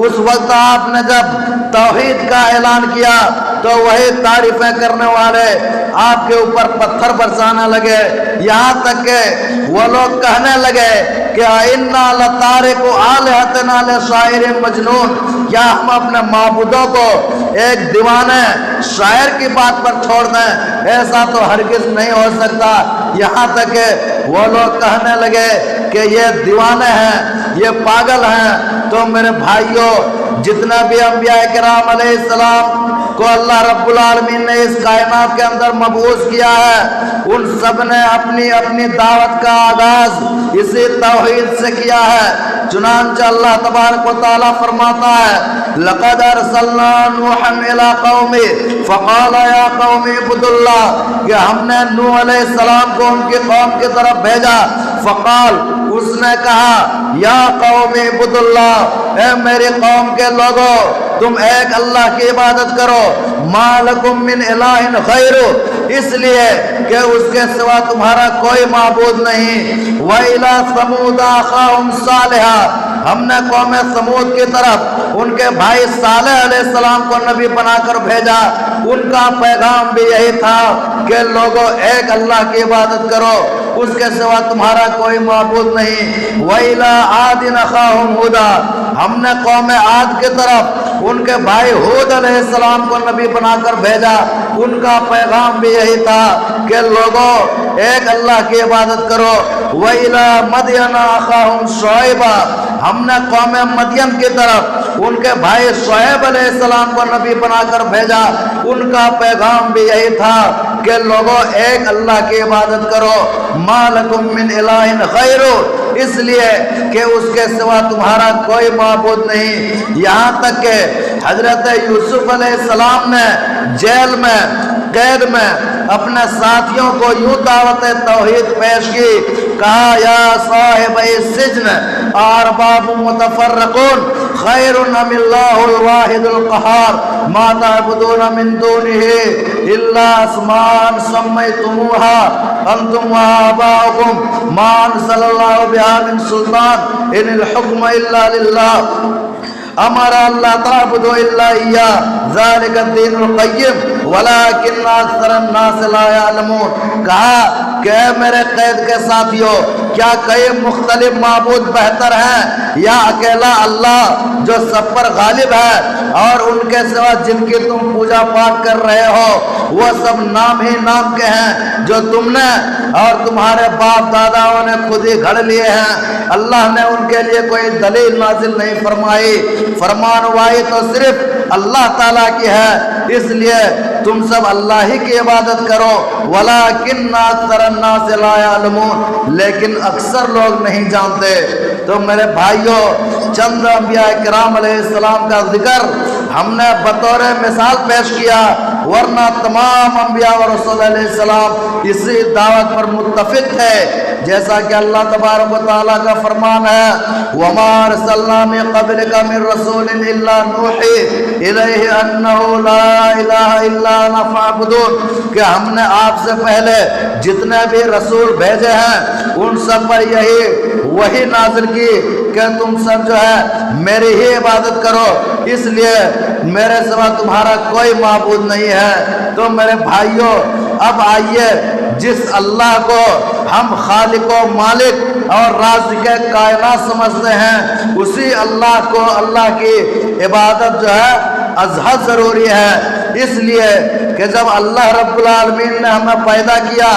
اس وقت آپ نے جب توحید کا اعلان کیا تو وہی تعریفیں کرنے والے آپ کے اوپر پتھر برسانے لگے، یہاں تک کہ وہ لوگ کہنے لگے کہ اِنَّا لَتَارِكُ آلِهَتِنَا لِشَاعِرٍ مَجْنُونٍ، کیا ہم اپنے معبودوں کو ایک دیوانے شاعر کی بات پر چھوڑ دیں؟ ایسا تو ہرگز نہیں ہو سکتا۔ یہاں تک کہ وہ لوگ کہنے لگے کہ یہ دیوانے ہیں، یہ پاگل ہیں۔ تو میرے بھائیوں، جتنے بھی انبیاء کرام علیہ السلام کو اللہ رب العالمین نے اس کائنات کے اندر مبعوث کیا ہے، ان سب نے اپنی اپنی دعوت کا آغاز اسی توحید سے کیا ہے۔ چنانچہ اللہ تبارک و تعالیٰ فرماتا ہے لَقَدْ أَرْسَلْنَا نُوحًا إِلَىٰ قَوْمِهِ فَقَالَ يَا قَوْمِ اعْبُدُوا اللَّهَ، کہ ہم نے نوح علیہ السلام کو ان کی قوم کی طرف بھیجا۔ فقال، اس نے کہا یا قوم اعبدوا اللہ، اے میری قوم کے لوگوں تم ایک اللہ کی عبادت کرو، ما لکم من الہ غیرہ، اس لیے کہ اس کے سوا تمہارا کوئی معبود نہیں۔ وَإِلَىٰ ثَمُودَ أَخَاهُمْ صَالِحًا، ہم نے قوم ثمود کی طرف ان کے بھائی صالح علیہ السلام کو نبی بنا کر بھیجا۔ ان کا پیغام بھی یہی تھا کہ لوگوں ایک اللہ کی عبادت کرو، اس کے سوا تمہارا کوئی معبود نہیں۔ وَإِلَىٰ عَادٍ أَخَاهُمْ هُودًا، ہم نے قوم عاد کی طرف ان کے بھائی ہود علیہ السلام کو نبی بنا کر بھیجا۔ ان کا پیغام بھی یہی تھا کہ لوگوں ایک اللہ کی عبادت کرو۔ وَإِلَىٰ مَدْيَنَ أَخَاهُمْ شُعَيْبًا، ہم نے قوم مدین کی طرف ان کے بھائی شعیب علیہ السلام کو نبی بنا کر بھیجا۔ ان کا پیغام بھی یہی تھا کہ لوگوں ایک اللہ کی عبادت کرو، ما لکم من الہ غیرہ، اس لیے کہ اس کے سوا تمہارا کوئی معبود نہیں۔ یہاں تک کہ حضرت یوسف علیہ السلام نے جیل میں قید میں اپنے ساتھیوں کو یوں دعوت توحید پیش کی، کہا یا صاحب السجن ارباب متفرقون خیر ام اللہ الواحد القہار ما تعبدون من دونہ الا اسماء سمیتموها انتم وآباؤکم ما انزل اللہ بہا من سلطان ان الحکم الا للہ امر اللہ تعبدوا الا ایاہ ذالک الدین القیم ولکن اکثر الناس لا یعلمون۔ کہا کہ اے میرے قید کے ساتھیوں، کیا کئی مختلف معبود بہتر ہیں یا اکیلا اللہ جو سب پر غالب ہے، اور ان کے سوا جن کی تم پوجا پاٹ کر رہے ہو وہ سب نام ہی نام کے ہیں جو تم نے اور تمہارے باپ داداؤں نے خود ہی گھڑ لیے ہیں۔ اللہ نے ان کے لیے کوئی دلیل نازل نہیں فرمائی، فرمان وائی تو صرف اللہ تعالیٰ کی ہے، اس لیے تم سب اللہ ہی کی عبادت کرو۔ وَلَٰكِنَّ أَكْثَرَ النَّاسِ لَا يَعْلَمُونَ، لیکن اکثر لوگ نہیں جانتے۔ تو میرے بھائیوں، چند انبیاء کرام علیہ السلام کا ذکر ہم نے بطور مثال پیش کیا، ورنہ تمام انبیاء و رسول علیہ السلام اسی دعوت پر متفق تھے، جیسا کہ اللہ تبارک و تعالیٰ کا فرمان ہے وَمَا أَرْسَلْنَا مِن قَبْلِكَ مِن رَّسُولٍ إِلَّا نُوحِي إِلَيْهِ أَنَّهُ لَا إِلَٰهَ إِلَّا أَنَا فَاعْبُدُونِ، کہ ہم نے آپ سے پہلے جتنے بھی رسول بھیجے ہیں ان سب پر یہی وحی نازل کی کہ تم سب جو ہے میری ہی عبادت کرو، اس لیے میرے سوا تمہارا کوئی معبود نہیں ہے۔ تو میرے بھائیوں، اب آئیے جس اللہ کو ہم خالق و مالک اور رازق کائنات سمجھتے ہیں، اسی اللہ کو اللہ کی عبادت جو ہے ازحد ضروری ہے، اس لیے کہ جب اللہ رب العالمین نے ہمیں پیدا کیا،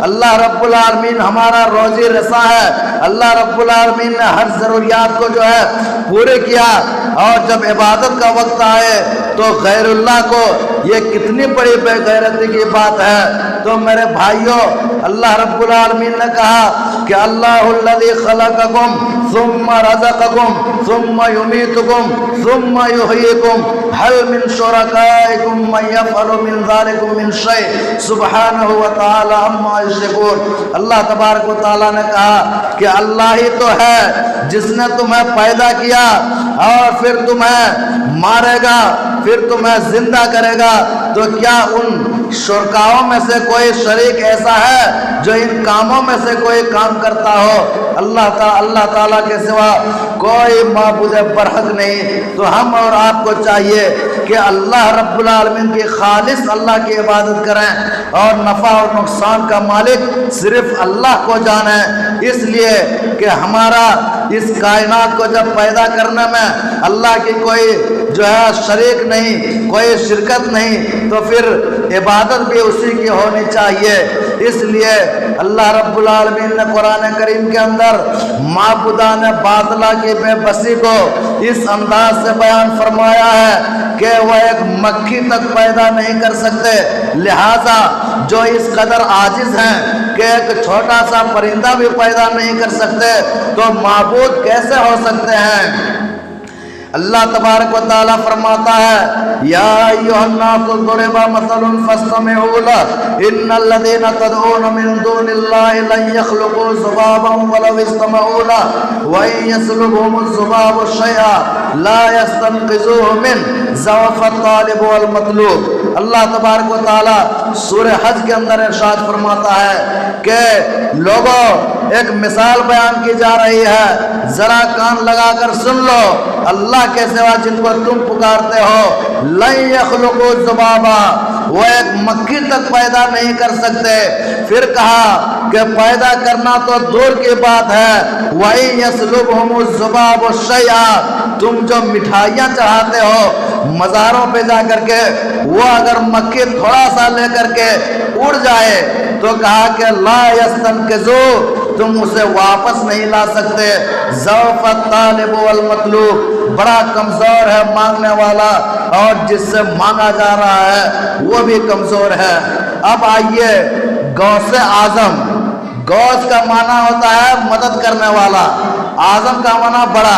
اللہ رب العالمین ہمارا روزی رساں ہے، اللہ رب العالمین نے ہر ضروریات کو جو ہے پورے کیا، اور جب عبادت کا وقت آئے تو غیر اللہ کو یہ کتنی بڑی بے غیرتی کی بات ہے۔ تو میرے بھائیوں، اللہ رب العالمین نے کہا کہ اللہ الذی خلقکم ثم رزقکم ثم یمیتکم ثم یحییکم هل من شرکائکم من یفعل من ذلکم من شیء سبحانہ وتعالی عما یشرکون۔ اللہ تبارک و تعالیٰ نے کہا کہ اللہ ہی تو ہے جس نے تمہیں پیدا کیا اور پھر تمہیں مارے گا پھر تمہیں زندہ کرے گا، تو کیا ان شرکاؤں میں سے کوئی شریک ایسا ہے جو ان کاموں میں سے کوئی کام کرتا ہو؟ اللہ تعالیٰ کے سوا کوئی معبود برحق نہیں۔ تو ہم اور آپ کو چاہیے کہ اللہ رب العالمین کی خالص اللہ کی عبادت کریں اور نفع اور نقصان کا مالک صرف اللہ کو جانیں، اس لیے کہ ہمارا اس کائنات کو جب پیدا کرنے میں اللہ کی کوئی جو ہے شریک نہیں، کوئی شرکت نہیں، تو پھر عبادت بھی اسی کی ہونی چاہیے۔ اس لیے اللہ رب العالمین نے قرآن کریم کے اندر معبودان باطلہ کی بے بسی کو اس انداز سے بیان فرمایا ہے کہ وہ ایک مکھی تک پیدا نہیں کر سکتے، لہذا جو اس قدر عاجز ہیں کہ ایک چھوٹا سا پرندہ بھی پیدا نہیں کر سکتے، تو معبود کیسے ہو سکتے ہیں؟ اللہ تبارک و تعالیٰ فرماتا ہے یا ایھا الناس ضرب مثل فاستمعوا له ان الذين تدعون من دون الله لن يخلقوا ذبابا ولو استمعوا له وان يسلبهم الذباب شيئا لا يستنقذوه منه ضعف الطالب والمطلوب۔ اللہ تبارک و تعالیٰ سورہ حج کے اندر ارشاد فرماتا ہے کہ لوگوں ایک مثال بیان کی جا رہی ہے، ذرا کان لگا کر سن لو، اللہ کے سوا جن کو تم پکارتے ہو لن یخلقوا ذبابا، وہ ایک مکھی تک پیدا نہیں کر سکتے۔ پھر کہا کہ پیدا کرنا تو دور کی بات ہے، وَإِن يَسْلُبْهُمُ الذُّبَابُ شَيْئًا، تم جو مٹھائیاں چڑھاتے ہو مزاروں پہ جا کر کے، وہ اگر مکھی تھوڑا سا لے کر کے اڑ جائے تو کہا کہ لا يستنقذوه، تم اسے واپس نہیں لا سکتے۔ ضعف الطالب والمطلوب، بڑا کمزور ہے مانگنے والا اور جس سے مانگا جا رہا ہے وہ بھی کمزور ہے۔ اب آئیے غوث اعظم، غوث کا معنی ہوتا ہے مدد کرنے والا، اعظم کا معنی بڑا،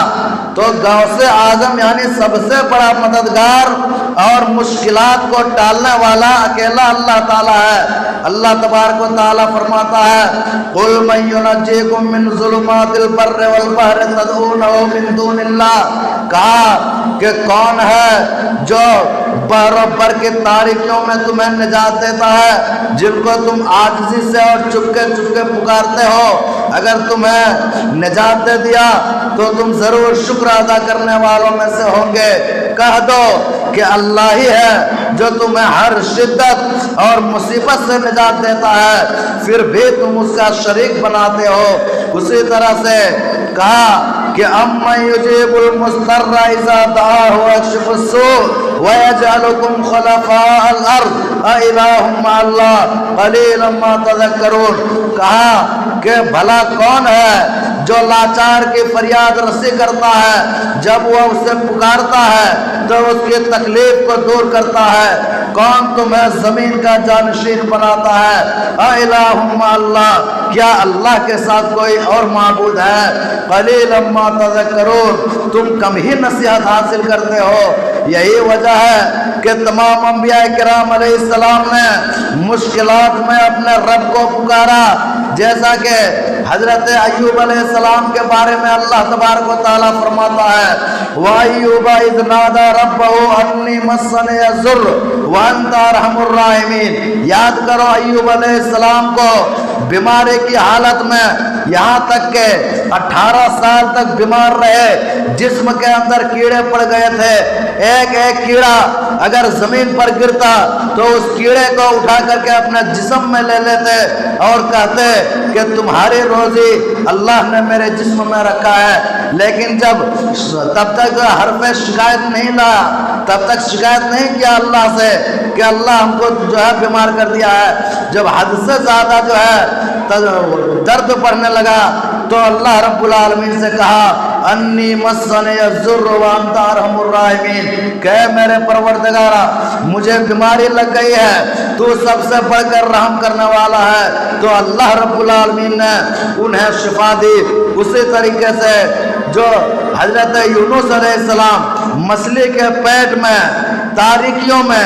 تو غوث اعظم یعنی سب سے بڑا مددگار اور مشکلات کو ٹالنے والا اکیلا اللہ تعالیٰ ہے۔ اللہ تبارک و تعالیٰ فرماتا ہے قُلْ مَن يُنَجِّيكُم مِّن ظُلُمَاتِ الْبَرِّ وَالْبَحْرِ تَدْعُونَهُ مِن دُونِ اللَّهِ، کہا کہ کون ہے جو بحر و بر کی تاریکیوں میں تمہیں نجات دیتا ہے، جن کو تم عاجزی سے اور چپکے چپکے پکارتے ہو، اگر تمہیں نجات دے دیا تو تم ضرور شکر ادا کرنے والوں میں سے ہوں گے۔ کہہ دو کہ اللہ ہی ہے جو تمہیں ہر شدت اور مصیبت سے نجات دیتا ہے، پھر بھی تم اس کا شریک بناتے ہو۔ اسی طرح سے کہا کہ اَمَّن يُجِيبُ الْمُضْطَرَّ إِذَا دَعَاهُ وَيَكْشِفُ السُّوءَ وَيَجْعَلُكُمْ خُلَفَاءَ الْأَرْضِ أَإِلَٰهٌ مَّعَ اللَّهِ قَلِيلًا مَّا تَذَكَّرُونَ، کہا کہ بھلا کون ہے جو لاچار کی فریاد رسی کرتا ہے، جب وہ اسے پکارتا ہے تو اس کی تکلیف کو دور کرتا ہے؟ کون تمہیں زمین کا جانشین بناتا ہے؟ اَإِلَٰهٌ مَّعَ اللَّهِ، کیا اللہ کے ساتھ کوئی اور معبود ہے؟ قَلِيلًا مَّا تَذَكَّرُونَ، تم کم ہی نصیحت حاصل کرتے ہو۔ یہی وجہ ہے کہ تمام انبیاء کرام علیہ السلام نے مشکلات میں اپنے رب کو پکارا، جیسا کہ حضرت ایوب علیہ السلام کے بارے میں اللہ تبارک و تعالیٰ فرماتا ہے وَأَيُّوبَ إِذْ نَادَىٰ رَبَّهُ أَنِّي مَسَّنِيَ الضُّرُّ وَأَنتَ أَرْحَمُ الرَّاحِمِينَ۔ یاد کرو ایوب علیہ السلام کو بیماری کی حالت میں، یہاں تک کہ 18 سال تک بیمار رہے، جسم کے اندر کیڑے پڑ گئے تھے، ایک ایک کیڑا اگر زمین پر گرتا تو اس کیڑے کو اٹھا کر کے اپنے جسم میں لے لیتے اور کہتے کہ تمہاری روزی اللہ نے میرے جسم میں رکھا ہے۔ لیکن جب تب تک حرف شکایت نہیں لایا، تب تک شکایت نہیں کیا اللہ سے کہ اللہ ہم کو جو ہے بیمار کر دیا ہے، جب حد سے زیادہ جو ہے درد پڑنے لگا تو اللہ رب العالمین سے کہا انی مسنی الضر وانت ارحم الراحمین، کہ میرے پروردگارا مجھے بیماری لگ گئی ہے، تو سب سے بڑھ کر رحم کرنے والا ہے۔ تو اللہ رب العالمین نے انہیں شفا دی۔ اسی طریقے سے جو حضرت یونس علیہ السلام مچھلی کے پیٹ میں تاریکیوں میں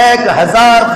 1000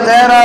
13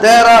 13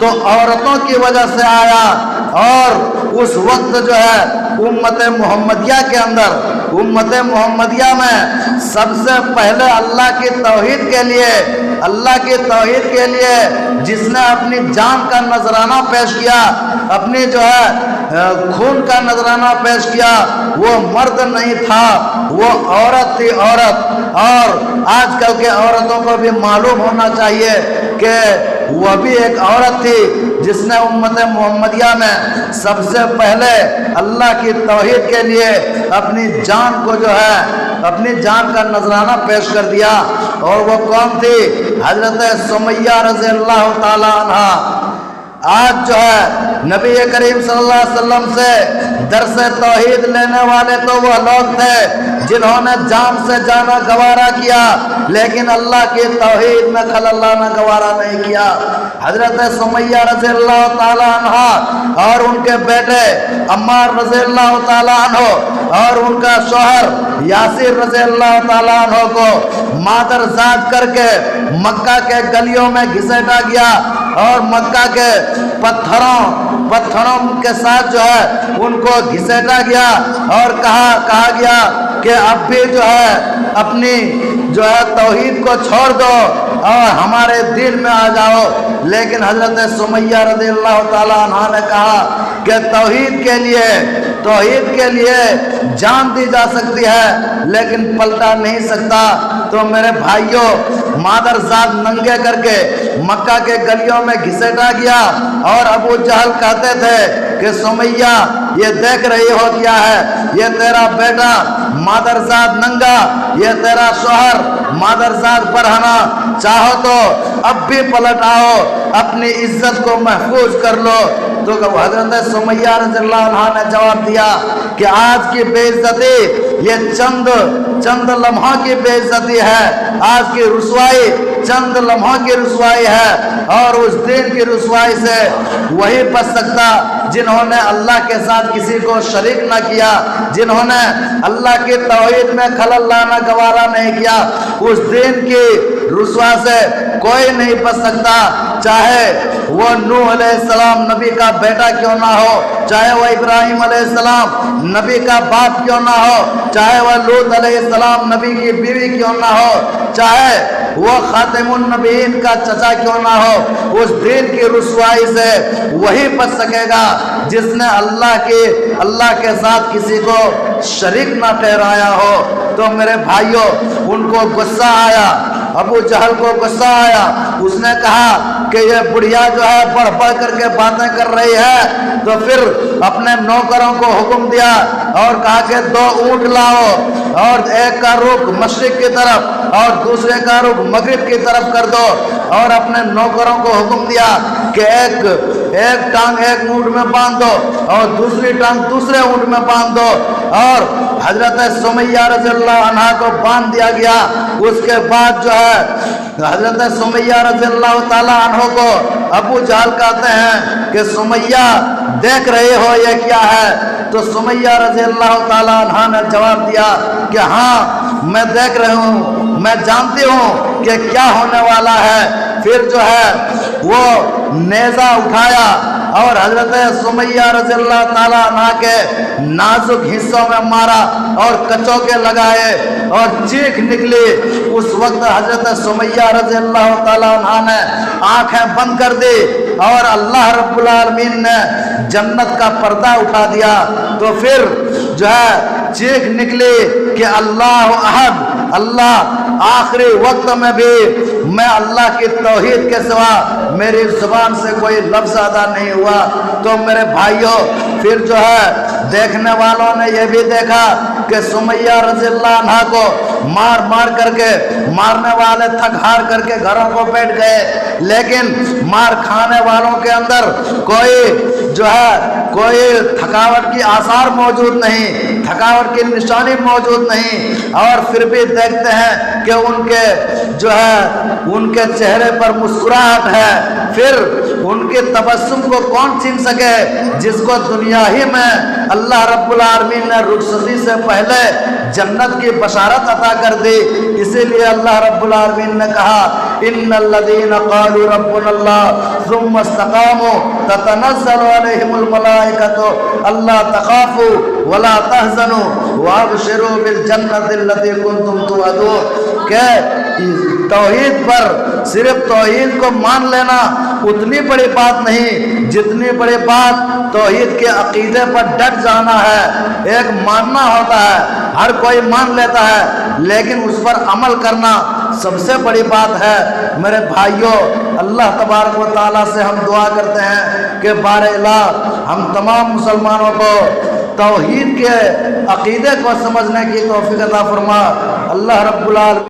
تو عورتوں کی وجہ سے آیا، اور اس وقت جو ہے امت محمدیہ کے اندر، امت محمدیہ میں سب سے پہلے اللہ کی توحید کے لیے، اللہ کی توحید کے لیے جس نے اپنی جان کا نذرانہ پیش کیا، اپنی جو ہے خون کا نذرانہ پیش کیا، وہ مرد نہیں تھا، وہ عورت تھی، عورت۔ اور آج کل کے عورتوں کو بھی معلوم ہونا چاہیے کہ وہ بھی ایک عورت تھی جس نے امت محمدیہ میں سب سے پہلے اللہ کی توحید کے لیے اپنی جان کو جو ہے، اپنی جان کا نذرانہ پیش کر دیا۔ اور وہ کون تھی؟ حضرت سمیہ رضی اللہ تعالی عنہ۔ آج جو ہے نبی کریم صلی اللہ علیہ وسلم سے درس توحید لینے والے تو وہ لوگ تھے جنہوں نے جان سے جانا گوارا کیا، لیکن اللہ کی توحید میں خلل لانا گوارا نہیں کیا۔ حضرت سمیہ رضی اللہ تعالی عنہ اور ان کے بیٹے عمار رضی اللہ تعالی عنہ اور ان کا شوہر یاسر رضی اللہ تعالی عنہ کو مادرزاد کر کے مکہ کے گلیوں میں گھسیٹا گیا، اور مکہ کے پتھروں کے ساتھ جو ہے ان کو گھسیٹا گیا، اور کہا گیا کہ اب بھی جو ہے اپنی جو ہے توحید کو چھوڑ دو اور ہمارے دین میں آ جاؤ۔ لیکن حضرت سمیہ رضی اللہ تعالی عنہ نے کہا کہ توحید کے لیے جان دی جا سکتی ہے لیکن پلٹا نہیں سکتا۔ تو میرے بھائیوں، مادرزاد ننگے کر کے مکہ کے گلیوں میں گھسیٹا گیا، اور ابو جہل کہتے تھے کہ سمیہ یہ دیکھ رہی ہو کیا ہے؟ یہ تیرا بیٹا مادرزاد ننگا، یہ تیرا شوہر مادرزاد برہنہ، چاہو تو اب بھی پلٹ آؤ، اپنی عزت کو محفوظ کر لو۔ تو حضرت سمیہ رضی اللہ عنہ نے جواب دیا کہ آج کی بے عزتی یہ چند لمحوں کی بے عزتی ہے، آج کی رسوائی چند لمحوں کی رسوائی ہے، اور اس دین کی رسوائی سے وہی بچ سکتا جنہوں نے اللہ کے ساتھ کسی کو شریک نہ کیا، جنہوں نے اللہ کی توحید میں خلل لانا گوارا نہیں کیا۔ اس دین کی رسوا سے کوئی نہیں بچ سکتا، چاہے وہ نوح علیہ السلام نبی کا بیٹا کیوں نہ ہو، چاہے وہ ابراہیم علیہ السلام نبی کا باپ کیوں نہ ہو، چاہے وہ لوط علیہ السلام نبی کی بیوی کیوں نہ ہو، چاہے وہ خاتم النبیین کا چچا کیوں نہ ہو، اس دین کی رسوائی سے وہی بچ سکے گا جس نے اللہ کے ساتھ کسی کو شریک نہ ٹھہرایا ہو۔ تو میرے بھائیوں، ان کو غصہ آیا، ابو جہل کو غصہ آیا، اس نے کہا کہ یہ بڑھیا جو ہے بڑھ بڑھ کر کے باتیں کر رہی ہے۔ تو پھر اپنے نوکروں کو حکم دیا اور کہا کہ 2 اونٹ لاؤ، اور ایک کا رخ مشرق کی طرف اور دوسرے کا رخ مغرب کی طرف کر دو، اور اپنے نوکروں کو حکم دیا کہ ایک ٹانگ ایک اونٹ میں باندھ دو اور دوسری ٹانگ دوسرے اونٹ میں باندھ دو، اور حضرت سمیہ رضی اللہ عنہ کو باندھ دیا گیا۔ اس کے بعد جو ہے حضرت سمیہ رضی اللہ تعالی عنہ کو ابو جہل کہتے ہیں کہ سمیہ دیکھ رہے ہو یہ کیا ہے؟ تو سمیہ رضی اللہ تعالی عنہ نے جواب دیا کہ ہاں میں دیکھ رہی ہوں، میں جانتی ہوں کہ کیا ہونے والا ہے۔ پھر جو ہے وہ نیزہ اٹھایا اور حضرت سمیہ رضی اللہ تعالیٰ عنہ کے نازک حصوں میں مارا اور کچوکے لگائے اور چیخ نکلی۔ اس وقت حضرت سمیہ رضی اللہ تعالیٰ عنہ نے آنکھیں بند کر دی اور اللہ رب العالمین نے جنت کا پردہ اٹھا دیا۔ تو پھر جو ہے چیخ نکلی کہ اللہ احد، اللہ آخری وقت میں بھی میں اللہ کی توحید کے سوا میری زبان سے کوئی لفظ ادا نہیں ہوا۔ تو میرے بھائیوں، پھر جو ہے دیکھنے والوں نے یہ بھی دیکھا کہ سمیہ رضی اللہ عنہ کو مار کر کے مارنے والے تھک ہار کر کے گھروں کو بیٹھ گئے، لیکن مار کھانے والوں کے اندر کوئی تھکاوٹ کی آثار موجود نہیں، تھکاوٹ کی نشانی موجود نہیں، اور پھر بھی دیکھتے ہیں کہ ان کے چہرے پر مسکراہٹ ہے۔ پھر ان کے تبسم کو کون چھین سکے جس کو دنیا ہی میں اللہ رب العالمین نے رخصتی سے پہلے جنت کی بشارت عطا کر دی۔ اسی لیے اللہ رب العالمین نے کہا ان الذین قالوا ربنا اللہ ثم استقاموا تتنزل عليهم الملائكة ألا تخافوا ولا تحزنوا وابشروا بالجنة التي كنتم توعدون کہ توحید پر صرف توحید کو مان لینا اتنی بڑی بات نہیں جتنی بڑی بات توحید کے عقیدے پر ڈٹ جانا ہے۔ ایک ماننا ہوتا ہے، ہر کوئی مان لیتا ہے، لیکن اس پر عمل کرنا سب سے بڑی بات ہے۔ میرے بھائیوں، اللہ تبارک و تعالیٰ سے ہم دعا کرتے ہیں کہ بار الہ ہم تمام مسلمانوں کو توحید کے عقیدے کو سمجھنے کی توفیق عطا فرما۔ اللہ رب العالمین